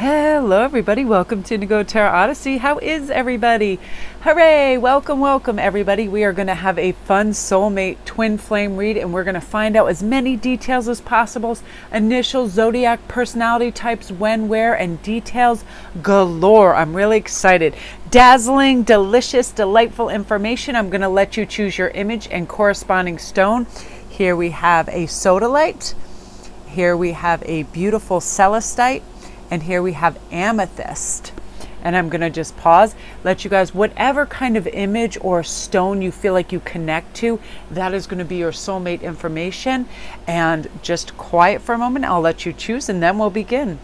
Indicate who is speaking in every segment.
Speaker 1: Hello everybody, welcome to Indigo Tarot Odyssey. How is everybody? Hooray! Welcome everybody. We are going to have a fun soulmate twin flame read, and we're going to find out as many details as possible. Initials, zodiac, personality types, when, where, and details galore. I'm really excited. Dazzling, delicious, delightful information. I'm going to let you choose your image and corresponding stone. Here we have a sodalite. Here we have a beautiful celestite. And here we have amethyst. And I'm going to just pause, let you guys, whatever kind of image or stone you feel like you connect to, that is going to be your soulmate information. And just quiet for a moment. I'll let you choose and then we'll begin.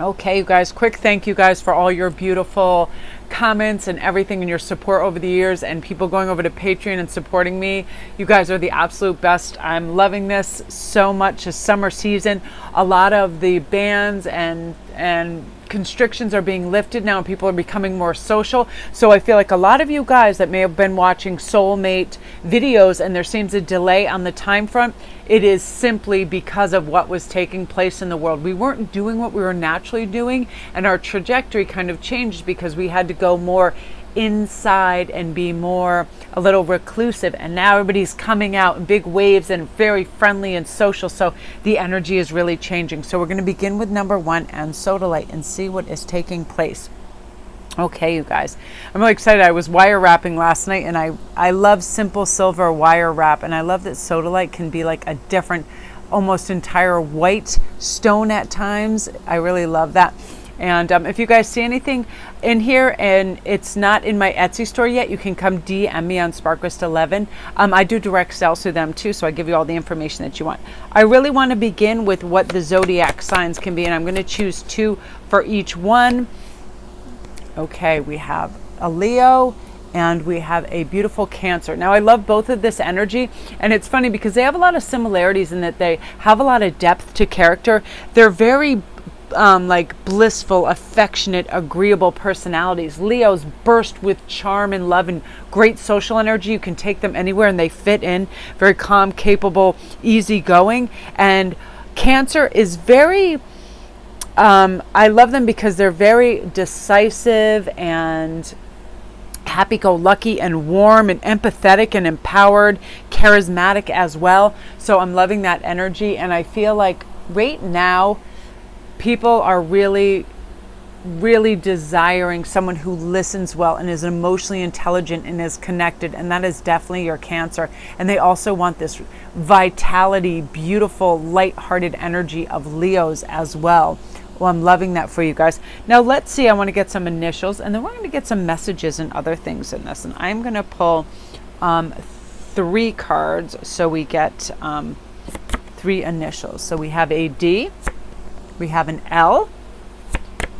Speaker 1: Okay, you guys, quick thank you guys for all your beautiful comments and everything and your support over the years, and people going over to Patreon and supporting me. You guys are the absolute best. I'm loving this so much. This summer season, a lot of the bans and constrictions are being lifted now, and people are becoming more social. So I feel like a lot of you guys that may have been watching soulmate videos and there seems a delay on the time front, it is simply because of what was taking place in the world. We weren't doing what we were naturally doing, and our trajectory kind of changed because we had to go more inside and be more a little reclusive, and now everybody's coming out in big waves and very friendly and social, so the energy is really changing. So we're going to begin with number 1 and sodalite and see what is taking place. Okay, you guys, I'm really excited. I was wire wrapping last night, and I love simple silver wire wrap, and I love that sodalite can be like a different, almost entire white stone at times. I really love that. And if you guys see anything in here and it's not in my Etsy store yet, you can come DM me on Sparkwist11. I do direct sales to them too, so I give you all the information that you want. I really want to begin with what the zodiac signs can be, and I'm going to choose 2 for each one. Okay, we have a Leo and we have a beautiful Cancer. Now, I love both of this energy, and it's funny because they have a lot of similarities in that they have a lot of depth to character. They're very like blissful, affectionate, agreeable personalities. Leos burst with charm and love and great social energy. You can take them anywhere and they fit in. Very calm, capable, easygoing. And Cancer is very, I love them because they're very decisive and happy-go-lucky and warm and empathetic and empowered, charismatic as well. So I'm loving that energy, and I feel like right now people are really desiring someone who listens well and is emotionally intelligent and is connected, and that is definitely your Cancer. And they also want this vitality, beautiful, light-hearted energy of Leos as well. Well, I'm loving that for you guys. Now let's see, I want to get some initials, and then we're going to get some messages and other things in this. And I'm going to pull 3 cards so we get 3 initials. So we have a D, we have an L,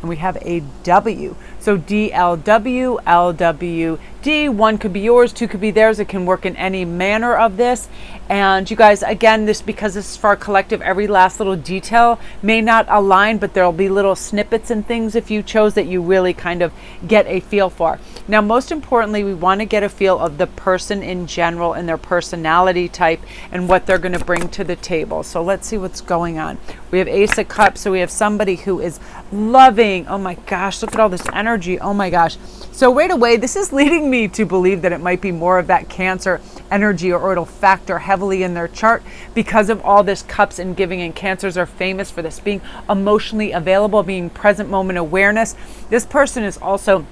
Speaker 1: and we have a W. So DLW, LWD, 1 could be yours, 2 could be theirs. It can work in any manner of this. And you guys, again, because this is for our collective, every last little detail may not align, but there'll be little snippets and things if you chose that you really kind of get a feel for. Now, most importantly, we want to get a feel of the person in general and their personality type and what they're going to bring to the table. So let's see what's going on. We have Ace of Cups, so we have somebody who is loving. Oh my gosh, look at all this energy. Oh my gosh. So right away, this is leading me to believe that it might be more of that Cancer energy, or it'll factor heavily in their chart because of all this cups and giving, and Cancers are famous for this, being emotionally available, being present moment awareness. This person is also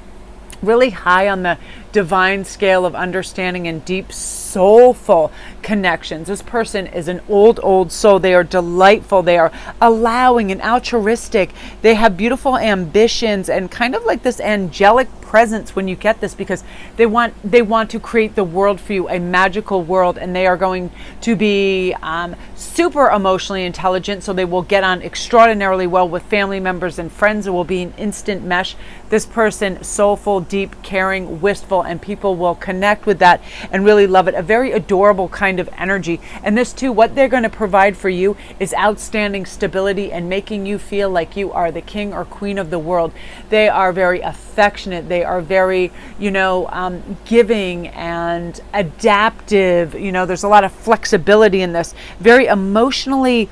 Speaker 1: really high on the divine scale of understanding and deep soulful connections. This person is an old soul. They are delightful. They are allowing and altruistic. They have beautiful ambitions and kind of like this angelic presence when you get this, because they want to create the world for you, a magical world, and they are going to be super emotionally intelligent, so they will get on extraordinarily well with family members and friends. It will be an instant mesh. This person, soulful, deep, caring, wistful, and people will connect with that and really love it. A very adorable kind of energy. And this too, what they're going to provide for you is outstanding stability and making you feel like you are the king or queen of the world. They are very affectionate. They They are very, giving and adaptive. There's a lot of flexibility in this. Very emotionally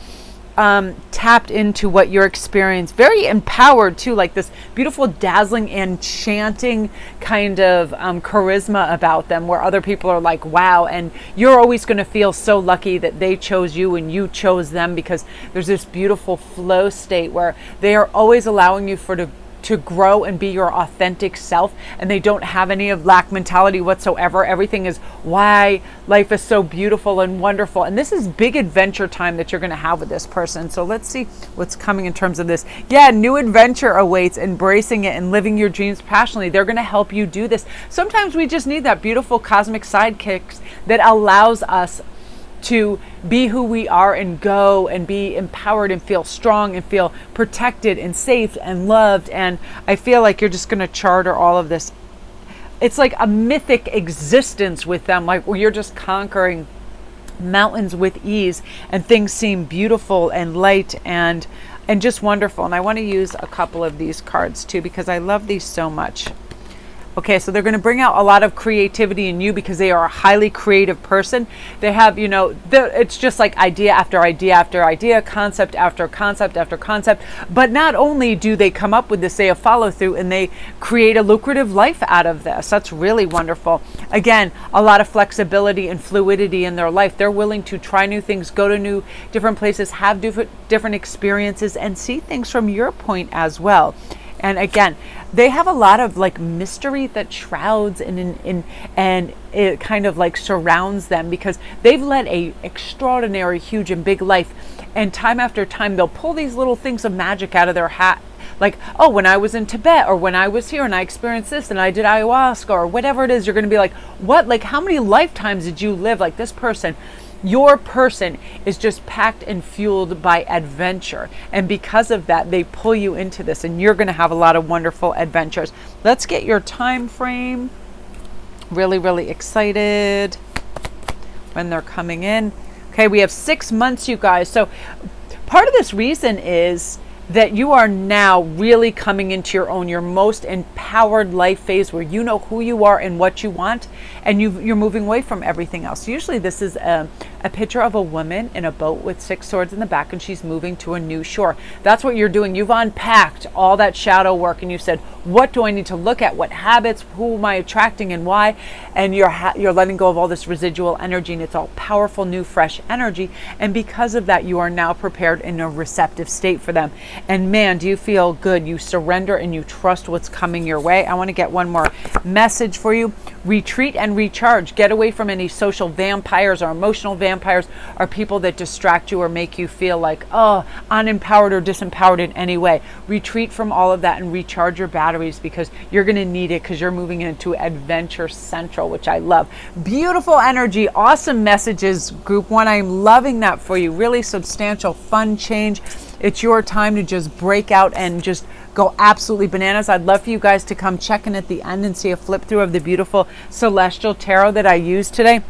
Speaker 1: tapped into what you're experiencing, very empowered too, like this beautiful, dazzling, enchanting kind of charisma about them, where other people are like, wow, and you're always going to feel so lucky that they chose you and you chose them, because there's this beautiful flow state where they are always allowing you to grow and be your authentic self, and they don't have any of lack mentality whatsoever. Everything is why life is so beautiful and wonderful, and this is big adventure time that you're going to have with this person. So let's see what's coming in terms of this. Yeah, new adventure awaits, embracing it and living your dreams passionately. They're going to help you do this. Sometimes we just need that beautiful cosmic sidekicks that allows us to be who we are and go and be empowered and feel strong and feel protected and safe and loved. And I feel like you're just going to charter all of this. It's like a mythic existence with them, like where you're just conquering mountains with ease, and things seem beautiful and light and just wonderful. And I want to use a couple of these cards too, because I love these so much. Okay, so they're going to bring out a lot of creativity in you, because they are a highly creative person. They have, it's just like idea after idea after idea, concept after concept after concept. But not only do they come up with this, they have follow through and they create a lucrative life out of this. That's really wonderful. Again, a lot of flexibility and fluidity in their life. They're willing to try new things, go to different places, have different experiences, and see things from your point as well. And again, they have a lot of like mystery that shrouds and it kind of like surrounds them, because they've led a extraordinary, huge and big life. And time after time, they'll pull these little things of magic out of their hat. Like, oh, when I was in Tibet, or when I was here and I experienced this and I did ayahuasca, or whatever it is, you're going to be like, what? Like, how many lifetimes did you live? Like, this person, your person is just packed and fueled by adventure. And because of that, they pull you into this, and you're going to have a lot of wonderful adventures. Let's get your time frame. Really, really excited when they're coming in. Okay, we have 6 months, you guys. So part of this reason is that you are now really coming into your own, your most empowered life phase, where you know who you are and what you want, and you're moving away from everything else. Usually this is a picture of a woman in a boat with 6 swords in the back, and she's moving to a new shore. That's what you're doing. You've unpacked all that shadow work, and you said, what do I need to look at? What habits? Who am I attracting and why? And you're letting go of all this residual energy, and it's all powerful, new, fresh energy. And because of that, you are now prepared in a receptive state for them. And man, do you feel good. You surrender and you trust what's coming your way. I want to get one more message for you. Retreat and recharge. Get away from any social vampires or emotional vampires, or people that distract you or make you feel like, oh, unempowered or disempowered in any way. Retreat from all of that and recharge your batteries, because you're going to need it, because you're moving into Adventure Central, which I love. Beautiful energy, awesome messages, group one. I'm loving that for you. Really substantial, fun change. It's your time to just break out and just go absolutely bananas. I'd love for you guys to come check in at the end and see a flip through of the beautiful Celestial Tarot that I used today.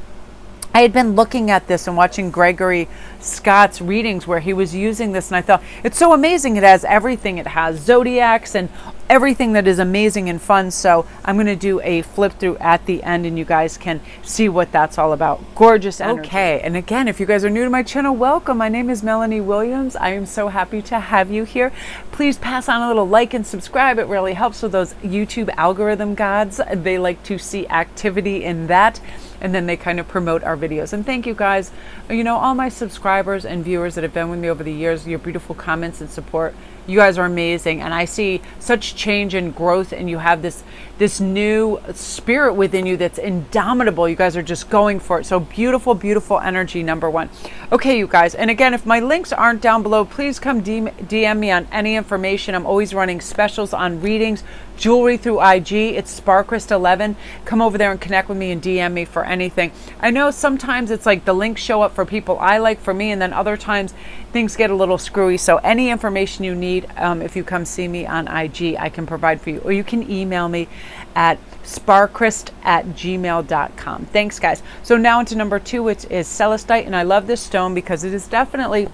Speaker 1: I had been looking at this and watching Gregory Scott's readings where he was using this, and I thought, it's so amazing. It has everything. It has zodiacs and everything that is amazing and fun. So I'm going to do a flip through at the end, and you guys can see what that's all about. Gorgeous energy. Okay, and again, if you guys are new to my channel, welcome. My name is Melanie Williams. I am so happy to have you here. Please pass on a little like and subscribe. It really helps with those YouTube algorithm gods. They like to see activity in that, and then they kind of promote our videos. And thank you guys, all my subscribers and viewers that have been with me over the years, your beautiful comments and support. You guys are amazing, and I see such change and growth, and you have this new spirit within you that's indomitable. You guys are just going for it. So beautiful, beautiful energy, number one. Okay, you guys, and again, if my links aren't down below, please come DM me on any information. I'm always running specials on readings, jewelry through IG. It's Sparkrist11. Come over there and connect with me and DM me for anything. I know sometimes it's like the links show up for people I like, for me, and then other times things get a little screwy. So any information you need, if you come see me on IG, I can provide for you. Or you can email me at sparkrist@gmail.com. Thanks, guys. So now into number 2, which is Celestite. And I love this stone because it is definitely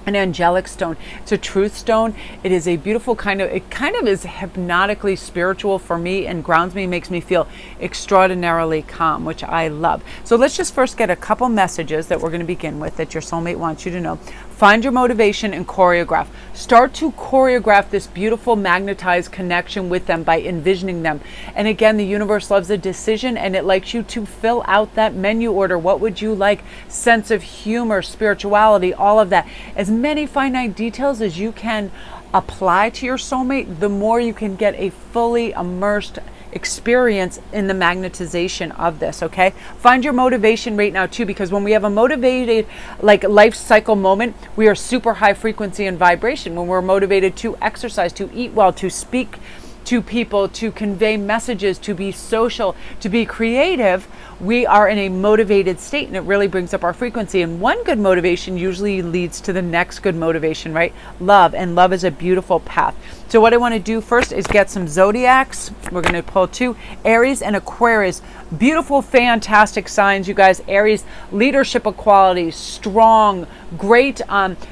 Speaker 1: an angelic stone. It's a truth stone. It is a beautiful it kind of is hypnotically spiritual for me and grounds me, makes me feel extraordinarily calm, which I love. So let's just first get a couple messages that we're going to begin with that your soulmate wants you to know. Find your motivation and choreograph. Start to choreograph this beautiful magnetized connection with them by envisioning them. And again, the universe loves a decision, and it likes you to fill out that menu order. What would you like? Sense of humor, spirituality, all of that. As many finite details as you can apply to your soulmate, the more you can get a fully immersed experience in the magnetization of this. Okay, find your motivation right now too, because when we have a motivated like life cycle moment, we are super high frequency and vibration. When we're motivated to exercise, to eat well, to speak to people, to convey messages, to be social, to be creative, we are in a motivated state, and it really brings up our frequency. And one good motivation usually leads to the next good motivation, right? Love, and love is a beautiful path. So what I want to do first is get some zodiacs. We're going to pull 2, Aries and Aquarius. Beautiful, fantastic signs, you guys. Aries, leadership qualities, strong, great.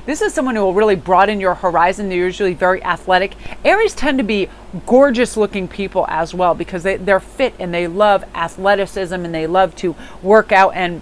Speaker 1: This is someone who will really broaden your horizon. They're usually very athletic. Aries tend to be gorgeous looking people as well, because they're fit and they love athleticism and they love to work out, and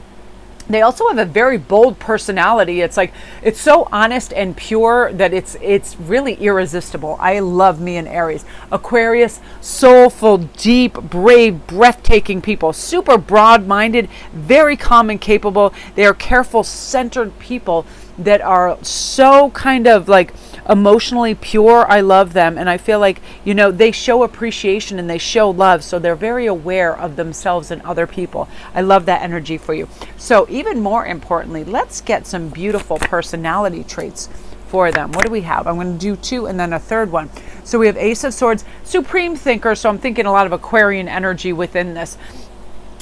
Speaker 1: they also have a very bold personality. It's like, it's so honest and pure that it's really irresistible. I love me an Aries. Aquarius, soulful, deep, brave, breathtaking people. Super broad-minded, very calm and capable. They are careful, centered people that are so kind of like emotionally pure. I love them, and I feel like, you know, they show appreciation and they show love, so they're very aware of themselves and other people. I love that energy for you. So even more importantly, let's get some beautiful personality traits for them. What do we have? I'm going to do 2 and then a third one. So we have Ace of Swords, supreme thinker, so I'm thinking a lot of Aquarian energy within this.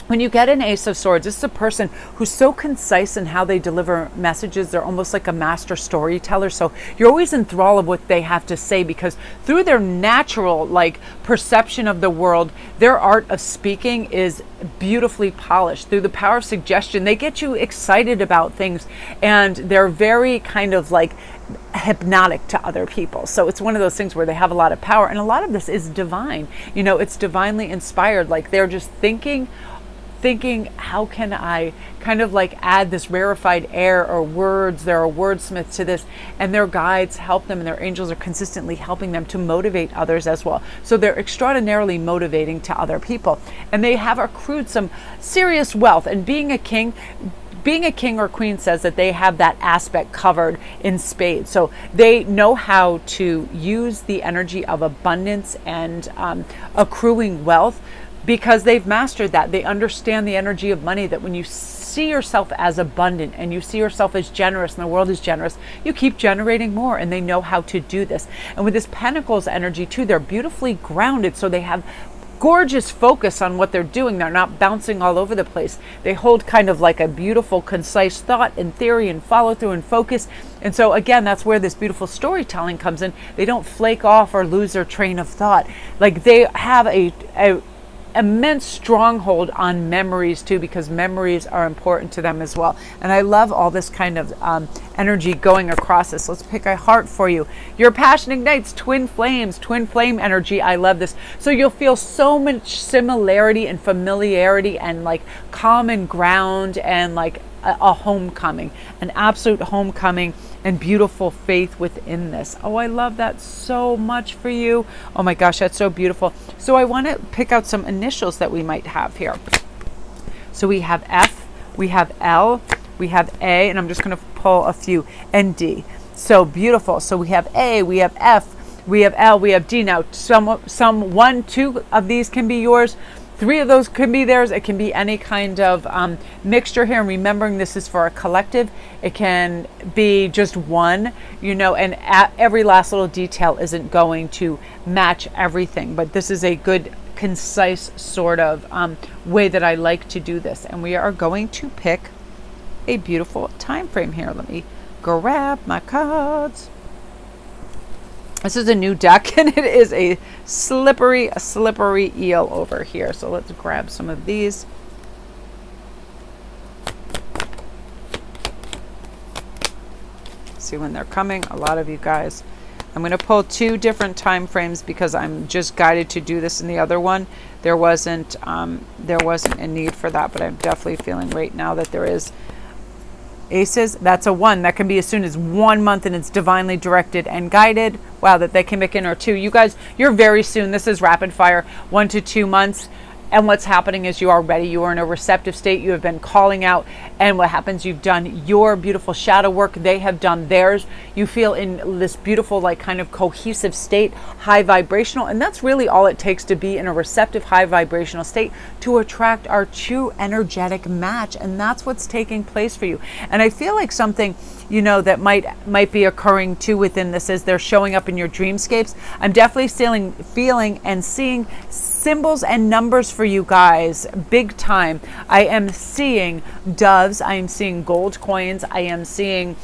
Speaker 1: When you get an Ace of Swords, this is a person who's so concise in how they deliver messages. They're almost like a master storyteller. So you're always in thrall of what they have to say, because through their natural like perception of the world, their art of speaking is beautifully polished. Through the power of suggestion, they get you excited about things, and they're very kind of like hypnotic to other people. So it's one of those things where they have a lot of power, and a lot of this is divine. You know, it's divinely inspired. Like they're just thinking, how can I kind of like add this rarefied air or words? There are wordsmiths to this, and their guides help them, and their angels are consistently helping them to motivate others as well. So they're extraordinarily motivating to other people, and they have accrued some serious wealth. And being a king or queen says that they have that aspect covered in spades. So they know how to use the energy of abundance and accruing wealth, because they've mastered that. They understand the energy of money, that when you see yourself as abundant and you see yourself as generous and the world is generous, you keep generating more, and they know how to do this. And with this Pentacles energy too, they're beautifully grounded, so they have gorgeous focus on what they're doing. They're not bouncing all over the place. They hold kind of like a beautiful, concise thought and theory and follow through and focus. And so again, that's where this beautiful storytelling comes in. They don't flake off or lose their train of thought. Like they have a immense stronghold on memories too, because memories are important to them as well. And I love all this kind of energy going across this. Let's pick a heart for you. Your passion ignites twin flames, twin flame energy. I love this. So you'll feel so much similarity and familiarity and like common ground, and like a homecoming, an absolute homecoming, and beautiful faith within this. Oh, I love that so much for you. Oh my gosh, that's so beautiful. So I want to pick out some initials that we might have here. So we have F, we have L, we have A, and I'm just going to pull a few, and D. So beautiful. So we have A, we have F, we have L, we have D. Now some 1, 2 of these can be yours. 3 of those can be theirs. It can be any kind of mixture here. And remembering this is for a collective, it can be just one, you know, and every last little detail isn't going to match everything. But this is a good, concise sort of way that I like to do this. And we are going to pick a beautiful time frame here. Let me grab my cards. This is a new deck, and it is a slippery eel over here. So let's grab some of these. See when they're coming. A lot of you guys. I'm going to pull 2 different time frames because I'm just guided to do this in the other one. There wasn't a need for that, but I'm definitely feeling right now that there is. Aces, that's a 1. That can be as soon as 1 month, and it's divinely directed and guided. Wow, that they can make in, or 2. You guys, you're very soon. This is rapid fire, 1 to 2 months. And what's happening is you are ready. You are in a receptive state. You have been calling out. And what happens, you've done your beautiful shadow work. They have done theirs. You feel in this beautiful, like kind of cohesive state, high vibrational. And that's really all it takes to be in a receptive, high vibrational state to attract our true energetic match. And that's what's taking place for you. And I feel like something, you know, that might be occurring too within this is they're showing up in your dreamscapes. I'm definitely feeling and seeing symbols and numbers for you guys, big time. I am seeing doves. I am seeing gold coins. I am seeing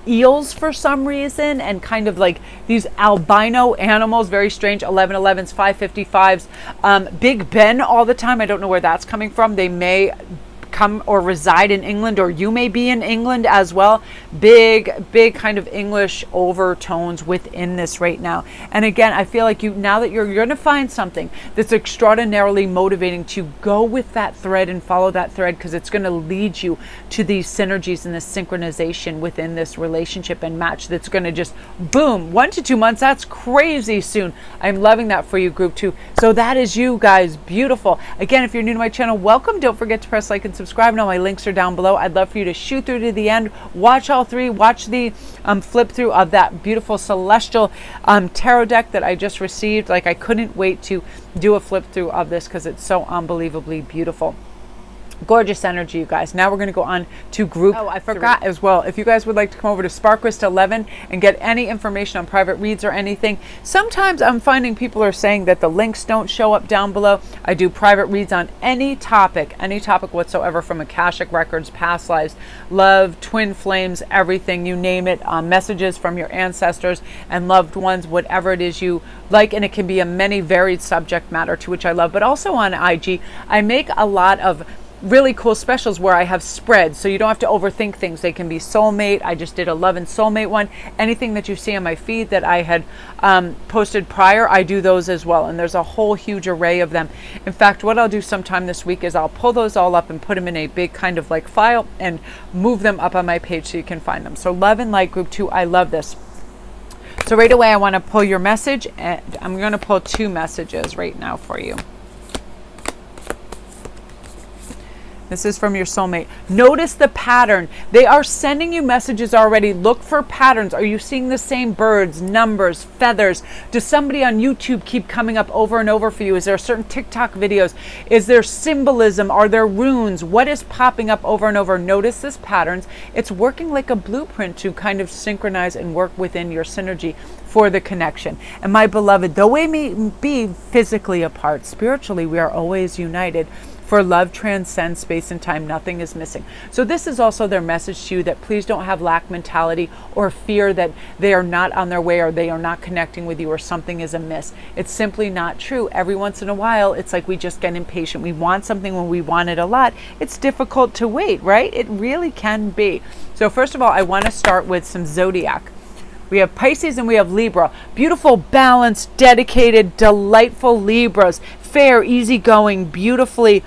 Speaker 1: eels for some reason, and kind of like these albino animals, very strange, 1111s, 555s, Big Ben all the time. I don't know where that's coming from. They may come or reside in England, or you may be in England as well. Big kind of English overtones within this right now. And again, I feel like now that you're going to find something that's extraordinarily motivating to go with that thread and follow that thread, because it's going to lead you to these synergies and this synchronization within this relationship and match that's going to just boom, 1 to 2 months. That's crazy soon. I'm loving that for you, group 2. So that is you guys. Beautiful. Again, if you're new to my channel, welcome. Don't forget to press like and subscribe, and all my links are down below. I'd love for you to shoot through to the end, watch all 3, watch the flip through of that beautiful celestial tarot deck that I just received. Like, I couldn't wait to do a flip through of this because it's so unbelievably beautiful. Gorgeous energy, you guys. Now we're going to go on to group. Oh, I forgot as well. If you guys would like to come over to Sparkrist 11 and get any information on private reads or anything, sometimes I'm finding people are saying that the links don't show up down below. I do private reads on any topic whatsoever, from Akashic records, past lives, love, twin flames, everything, you name it, messages from your ancestors and loved ones, whatever it is you like. And it can be a many varied subject matter, to which I love. But also on IG, I make a lot of really cool specials where I have spreads, so you don't have to overthink things. They can be soulmate. I just did a love and soulmate one. Anything that you see on my feed that I had posted prior, I do those as well, and there's a whole huge array of them. In fact, what I'll do sometime this week is I'll pull those all up and put them in a big kind of like file and move them up on my page so you can find them. So love and light, group 2, I love this. So right away I want to pull your message, and I'm going to pull 2 messages right now for you. This is from your soulmate. Notice the pattern. They are sending you messages already. Look for patterns. Are you seeing the same birds, numbers, feathers? Does somebody on YouTube keep coming up over and over for you? Is there certain TikTok videos? Is there symbolism? Are there runes? What is popping up over and over? Notice this patterns. It's working like a blueprint to kind of synchronize and work within your synergy for the connection. And my beloved, though we may be physically apart, spiritually we are always united. For love transcends space and time. Nothing is missing. So this is also their message to you, that please don't have lack mentality or fear that they are not on their way or they are not connecting with you or something is amiss. It's simply not true. Every once in a while, it's like we just get impatient. We want something when we want it a lot. It's difficult to wait, right? It really can be. So first of all, I want to start with some zodiac. We have Pisces and we have Libra. Beautiful, balanced, dedicated, delightful Libras. Fair, easygoing, beautifully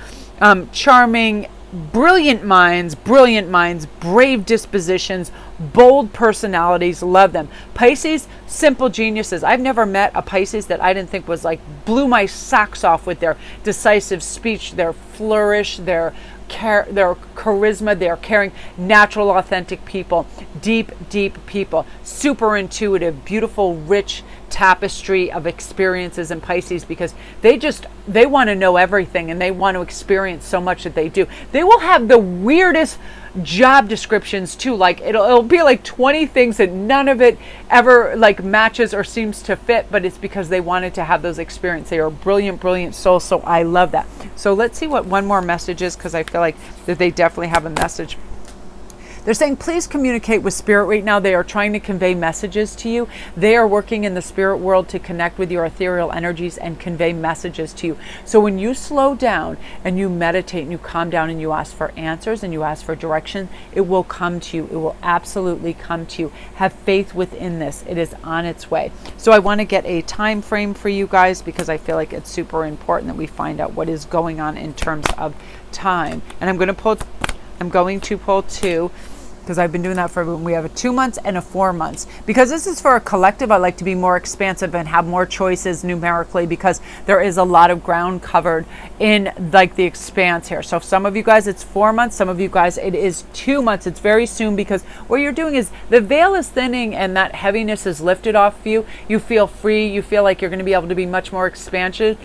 Speaker 1: charming, brilliant minds, brave dispositions, bold personalities. Love them. Pisces, simple geniuses. I've never met a Pisces that I didn't think was like, blew my socks off with their decisive speech, their flourish, their charisma, their caring, natural, authentic people, deep people, super intuitive, beautiful, rich tapestry of experiences in Pisces, because they want to know everything and they want to experience so much that they do. They will have the weirdest job descriptions too. Like it'll be like 20 things that none of it ever like matches or seems to fit, but it's because they wanted to have those experiences. They are brilliant souls. So I love that. So let's see what one more message is, because I feel like that they definitely have a message. They're saying, please communicate with spirit right now. They are trying to convey messages to you. They are working in the spirit world to connect with your ethereal energies and convey messages to you. So when you slow down and you meditate and you calm down and you ask for answers and you ask for direction, it will come to you. It will absolutely come to you. Have faith within this. It is on its way. So I want to get a time frame for you guys because I feel like it's super important that we find out what is going on in terms of time. And I'm going to pull two, because I've been doing that for, we have a 2 months and a 4 months. Because this is for a collective, I like to be more expansive and have more choices numerically, because there is a lot of ground covered in like the expanse here. So some of you guys, it's 4 months. Some of you guys, it is 2 months. It's very soon, because what you're doing is the veil is thinning and that heaviness is lifted off you. You feel free. You feel like you're going to be able to be much more expansive,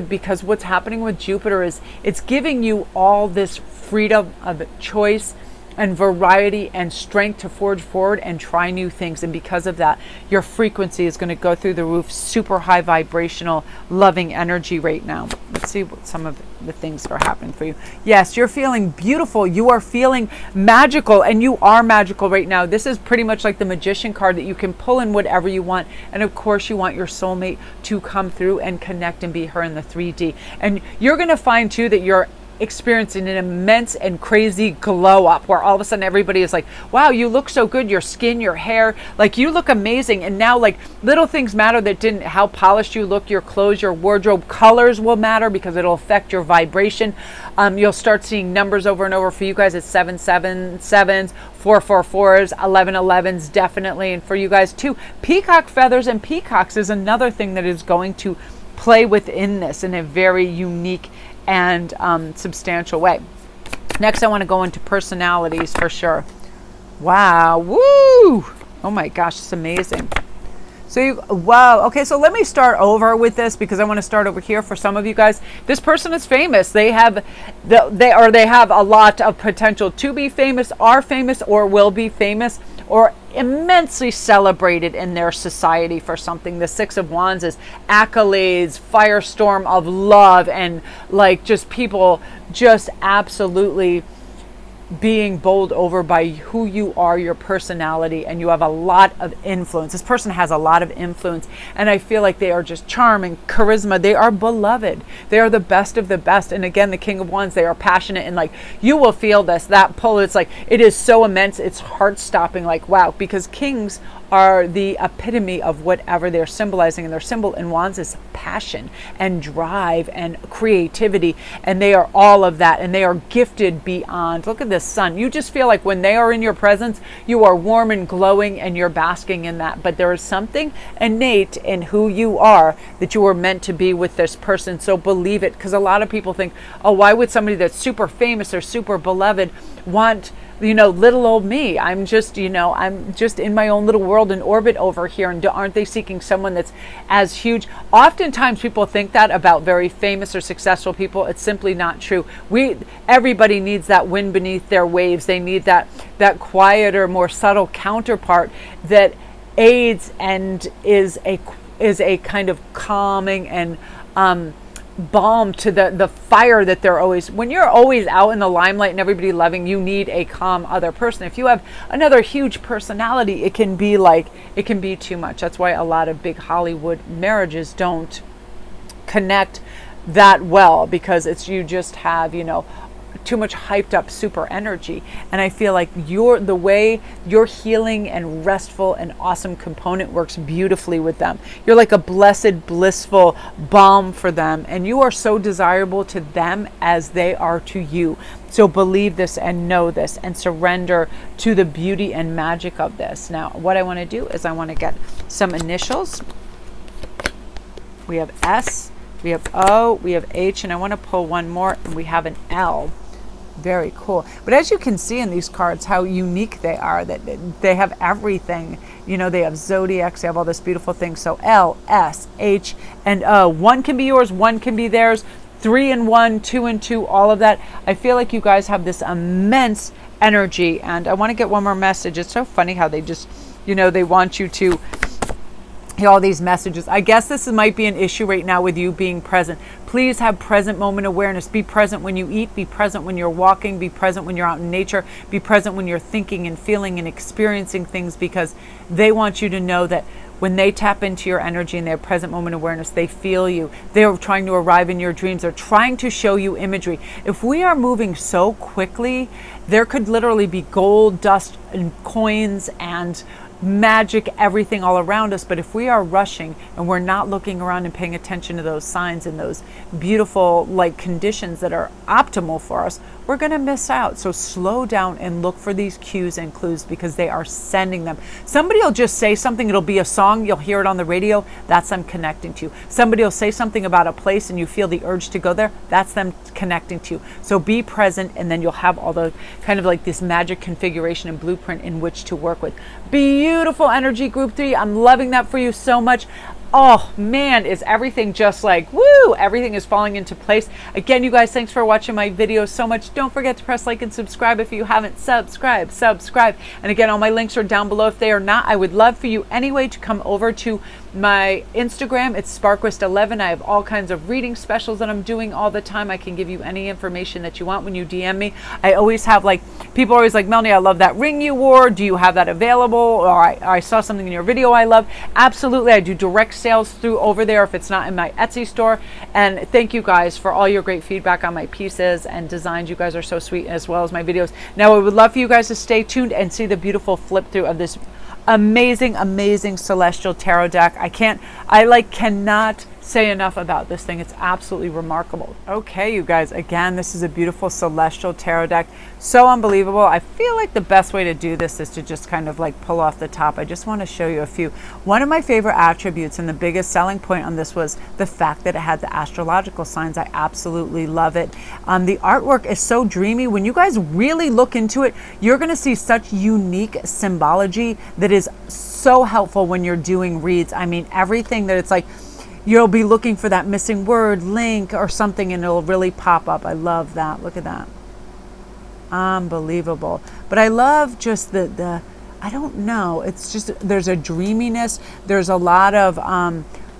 Speaker 1: because what's happening with Jupiter is it's giving you all this freedom of choice and variety and strength to forge forward and try new things. And because of that, your frequency is going to go through the roof. Super high vibrational, loving energy right now. Let's see what some of the things that are happening for you. Yes, you're feeling beautiful. You are feeling magical, and you are magical right now. This is pretty much like the Magician card that you can pull in whatever you want. And of course, you want your soulmate to come through and connect and be her in the 3D. And you're going to find too that you're experiencing an immense and crazy glow up, where all of a sudden everybody is like, wow, you look so good, your skin, your hair, like you look amazing. And now like little things matter that didn't, how polished you look, your clothes, your wardrobe, colors will matter because it'll affect your vibration. You'll start seeing numbers over and over. For you guys, it's 777s, 444s, 1111s, definitely. And for you guys too, peacock feathers and peacocks is another thing that is going to play within this in a very unique and substantial way. Next, I want to go into personalities for sure. Wow. Woo! Oh my gosh, it's amazing. So wow. Okay, so let me start over with this, because I want to start over here for some of you guys. This person is famous. They have a lot of potential to be famous, are famous, or will be famous, or immensely celebrated in their society for something. The Six of Wands is accolades, firestorm of love, and like just people just absolutely being bowled over by who you are, your personality, and you have a lot of influence. This person has a lot of influence, and I feel like they are just charm and charisma. They are beloved. They are the best of the best. And again, the King of Wands, they are passionate, and like you will feel that pull. It's like, it is so immense. It's heart stopping, like wow, because kings are the epitome of whatever they're symbolizing, and their symbol in Wands is passion and drive and creativity, and they are all of that, and they are gifted beyond. Look at this sun. You just feel like when they are in your presence, you are warm and glowing, and you're basking in that. But there is something innate in who you are that you were meant to be with this person. So believe it, because a lot of people think, oh, why would somebody that's super famous or super beloved want, little old me? I'm just in my own little world in orbit over here. And aren't they seeking someone that's as huge? Oftentimes people think that about very famous or successful people. It's simply not true. Everybody needs that wind beneath their waves. They need that quieter, more subtle counterpart that aids and is a kind of calming and balm to the fire that they're always, when you're always out in the limelight and everybody loving, you need a calm other person. If you have another huge personality, it can be too much. That's why a lot of big Hollywood marriages don't connect that well, because you just have too much hyped up super energy. And I feel like the way your healing and restful and awesome component works beautifully with them. You're like a blessed, blissful balm for them, and you are so desirable to them as they are to you. So believe this and know this and surrender to the beauty and magic of this. Now, what I want to do is I want to get some initials. We have S, we have O, we have H, and I want to pull one more, and we have an L. Very cool. But as you can see in these cards, how unique they are, that they have everything. They have zodiacs, they have all this beautiful things. So L, S, H, and O. One can be yours, one can be theirs. 3 and 1, 2 and 2, all of that. I feel like you guys have this immense energy. And I want to get one more message. It's so funny how they just, they want you to hear all these messages. I guess this might be an issue right now with you being present. Please have present moment awareness. Be present when you eat, be present when you're walking, be present when you're out in nature, be present when you're thinking and feeling and experiencing things, because they want you to know that when they tap into your energy and they have present moment awareness, they feel you. They're trying to arrive in your dreams. They're trying to show you imagery. If we are moving so quickly, there could literally be gold, dust, and coins and magic, everything all around us. But if we are rushing and we're not looking around and paying attention to those signs and those beautiful like conditions that are optimal for us, we're going to miss out. So slow down and look for these cues and clues, because they are sending them. Somebody will just say something, it'll be a song, you'll hear it on the radio, that's them connecting to you. Somebody will say something about a place and you feel the urge to go there, that's them connecting to you. So be present, and then you'll have all the kind of like this magic configuration and blueprint in which to work with. Beautiful energy, group 3. I'm loving that for you so much. Oh man, is everything just like, woo, everything is falling into place. Again, you guys, thanks for watching my videos so much. Don't forget to press like and subscribe if you haven't. Subscribe. And again, all my links are down below. If they are not, I would love for you anyway to come over to my Instagram. It's Sparkwist11. I have all kinds of reading specials that I'm doing all the time. I can give you any information that you want when you DM me. I always have like, people are always like, Melanie, I love that ring you wore. Do you have that available? Or I saw something in your video I love. Absolutely. I do direct sales through over there if it's not in my Etsy store. And thank you guys for all your great feedback on my pieces and designs. You guys are so sweet, as well as my videos. Now, I would love for you guys to stay tuned and see the beautiful flip through of this amazing celestial tarot deck. I cannot say enough about this thing. It's absolutely remarkable. Okay, you guys, again, this is a beautiful celestial tarot deck. So unbelievable. I feel like the best way to do this is to just kind of like pull off the top. I just want to show you a few. One of my favorite attributes and the biggest selling point on this was the fact that it had the astrological signs. I absolutely love it. The artwork is so dreamy. When you guys really look into it, you're going to see such unique symbology that is so helpful when you're doing reads. I mean, everything that it's like, you'll be looking for that missing word, link, or something, and it'll really pop up. I love that. Look at that. Unbelievable. But I love just the I don't know. It's just, there's a dreaminess. There's a lot of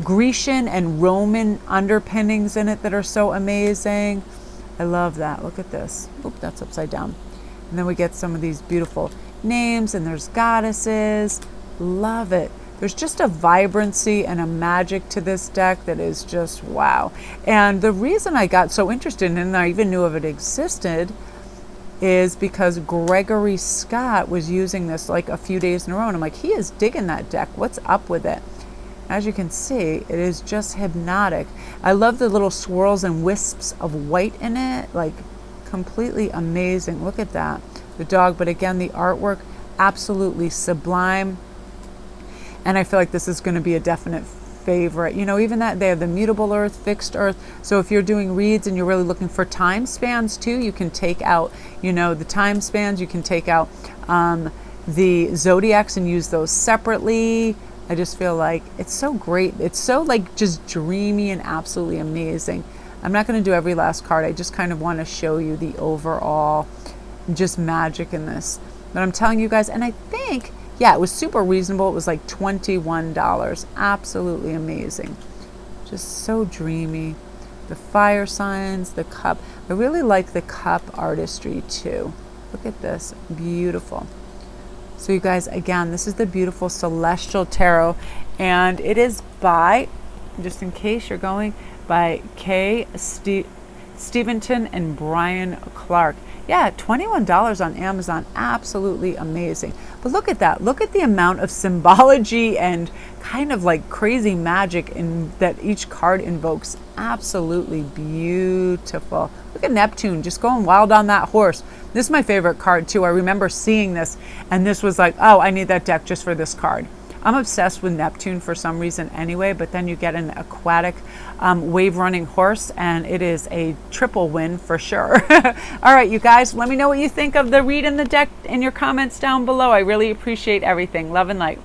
Speaker 1: Grecian and Roman underpinnings in it that are so amazing. I love that. Look at this. Oop, that's upside down. And then we get some of these beautiful names, and there's goddesses. Love it. There's just a vibrancy and a magic to this deck that is just wow. And the reason I got so interested in it, and I even knew of it existed, is because Gregory Scott was using this like a few days in a row. And I'm like, he is digging that deck. What's up with it? As you can see, it is just hypnotic. I love the little swirls and wisps of white in it. Like, completely amazing. Look at that. The dog, but again, the artwork, absolutely sublime. And I feel like this is going to be a definite favorite. You know, even that they have the mutable earth, fixed earth. So if you're doing reads and you're really looking for time spans too, you can take out, you know, the time spans. You can take out the zodiacs and use those separately. I just feel like it's so great. It's so like just dreamy and absolutely amazing. I'm not going to do every last card. I just kind of want to show you the overall just magic in this. But I'm telling you guys, and I think, yeah, it was super reasonable. It was like $21. Absolutely amazing. Just so dreamy. The fire signs, the cup. I really like the cup artistry too. Look at this. Beautiful. So you guys, again, this is the beautiful Celestial Tarot. And it is by, just in case you're going, by Kay Steventon and Brian Clark. Yeah, $21 on Amazon. Absolutely amazing. But look at that. Look at the amount of symbology and kind of like crazy magic in that each card invokes. Absolutely beautiful. Look at Neptune just going wild on that horse. This is my favorite card too. I remember seeing this and this was like, oh, I need that deck just for this card. I'm obsessed with Neptune for some reason anyway, but then you get an aquatic wave running horse and it is a triple win for sure. All right, you guys, let me know what you think of the read in the deck in your comments down below. I really appreciate everything. Love and light.